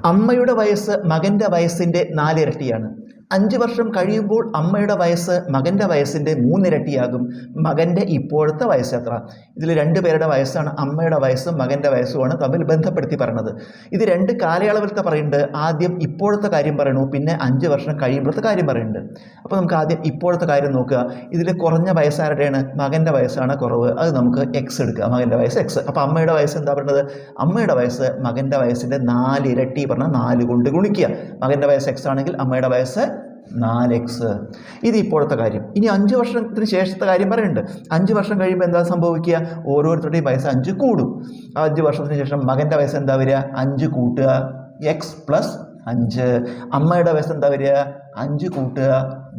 അമ്മയുടെ വയസ്സ് മകൻ്റെ വയസ്സിൻ്റെ 4 ഇരട്ടിയാണ്. 5 വർഷം കഴിയുമ്പോൾ അമ്മയുടെ വയസ്സ് മകൻ്റെ വയസ്സിൻ്റെ 3 ഇരട്ടിയാകും. മകൻ്റെ ഇപ്പോഴത്തെ വയസ്സ് എത്ര? ഇതിൽ 2 പേരുടെ വയസ്സാണ്, അമ്മയുടെ വയസ്സും മകൻ്റെ വയസ്സുമാണ് തമ്മിൽ ബന്ധപ്പെടുത്തി പറയുന്നത്. ഇത് 2 കാലയളവിലത്തെ പറയുന്നുണ്ട്. ആദ്യം ഇപ്പോഴത്തെ കാര്യം പറയണു, പിന്നെ 5 വർഷം കഴിയുമ്പോഴത്തെ കാര്യം പറയുന്നുണ്ട്. അപ്പോൾ നമുക്ക് ആദ്യം ഇപ്പോഴത്തെ കാര്യം നോക്കുക. ഇതിൽ കുറഞ്ഞ വയസ്സാരുടെയാണ്? മകൻ്റെ വയസ്സാണ് കുറവ്. അത് നമുക്ക് എക്സ് എടുക്കുക, മകൻ്റെ വയസ്സ് എക്സ്. അപ്പോൾ അമ്മയുടെ വയസ്സ് എന്താ പറയുന്നത്? അമ്മയുടെ വയസ്സ് മകൻ്റെ വയസ്സിൻ്റെ 4 ഇരട്ടി പറഞ്ഞാൽ 4 കൊണ്ട് ഗുണിക്കുക. മകൻ്റെ വയസ്സ് എക്സ് ആണെങ്കിൽ അമ്മയുടെ വയസ്സ് 4x. ഇത് ഇപ്പോഴത്തെ കാര്യം. ഇനി 5 വർഷത്തിന് ശേഷത്തെ കാര്യം പറയുന്നുണ്ട്. 5 വർഷം കഴിയുമ്പോൾ എന്താ സംഭവിക്കുക? ഓരോരുത്തരുടെയും വയസ്സ് 5 കൂടും. 5 വർഷത്തിന് ശേഷം മകൻ്റെ വയസ്സ് എന്താ വരിക? 5 കൂട്ടുക x + 5. അമ്മയുടെ വയസ്സ് എന്താ വരിക? 5 കൂട്ടുക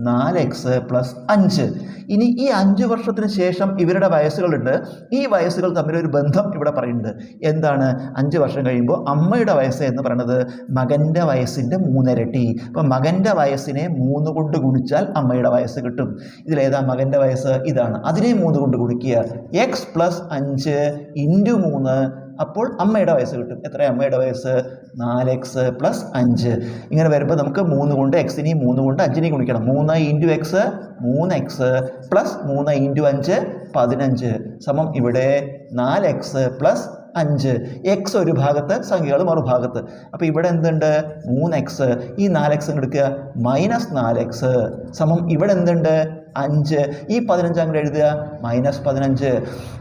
4x + 5. ഇനി ഈ 5 വർഷത്തിന് ശേഷം ഇവരുടെ വയസ്സുകളുണ്ട്. ഈ വയസ്സുകൾ തമ്മിലൊരു ബന്ധം ഇവിടെ പറയുന്നുണ്ട്. എന്താണ്? 5 വർഷം കഴിയുമ്പോൾ അമ്മയുടെ വയസ്സ് എന്ന് പറയുന്നത് മകൻ്റെ വയസ്സിൻ്റെ 3 ഇരട്ടി. അപ്പം മകൻ്റെ വയസ്സിനെ 3 കൊണ്ട് ഗുണിച്ചാൽ അമ്മയുടെ വയസ്സ് കിട്ടും. ഇതിലേതാ മകൻ്റെ വയസ്സ്? ഇതാണ്. അതിനെ 3 കൊണ്ട് ഗുണിക്കുക. x + 5 × 3. അപ്പോൾ അമ്മയുടെ വയസ്സ് കിട്ടും. എത്ര അമ്മയുടെ വയസ്സ്? 4x + 5. ഇങ്ങനെ വരുമ്പോൾ നമുക്ക് 3 കൊണ്ട് എക്സിനെയും 3 കൊണ്ട് 5നെയും ഗുണിക്കണം. 3 × x 3x + 3 × 5 15 സമം ഇവിടെ 4x + 5. എക്സ് ഒരു ഭാഗത്ത്, സംഖ്യകൾ മറുഭാഗത്ത്. അപ്പോൾ ഇവിടെ എന്തുണ്ട്? 3x. ഈ 4x എടുക്കുക, -4x സമം ഇവിടെ എന്തുണ്ട്? 5. ഈ 15 അങ്ങോട്ട് എഴുതുക, -15.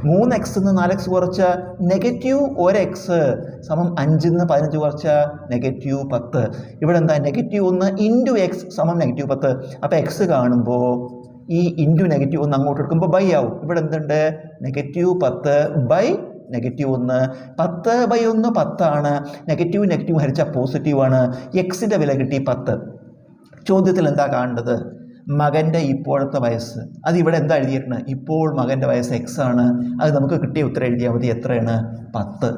3x നിന്ന് 4x കുറച്ച -1x സമം 5 നിന്ന് 15 കുറച്ച -10. ഇവിടെ എന്താ? -1 × x സമം -10. അപ്പോൾ x കാണുമ്പോൾ ഈ ഇൻറ്റു -1 അങ്ങോട്ട് എടുക്കുമ്പോൾ ബൈ ആവും. ഇവിടെ എന്തുണ്ട്? -10/-1. 10/1 10 ആണ്. നെഗറ്റീവ് ഹരിച്ചാൽ പോസിറ്റീവാണ്. എക്സിൻ്റെ വില കിട്ടി 10. ചോദ്യത്തിൽ എന്താ കാണേണ്ടത്? മകൻ്റെ ഇപ്പോഴത്തെ വയസ്സ്. അതിവിടെ എന്താ എഴുതിയിരുന്നത്? ഇപ്പോൾ മകൻ്റെ വയസ്സ് എക്സ് ആണ്. അത് നമുക്ക് കിട്ടിയ ഉത്തരം എഴുതിയാൽ മതി. എത്രയാണ്? 10.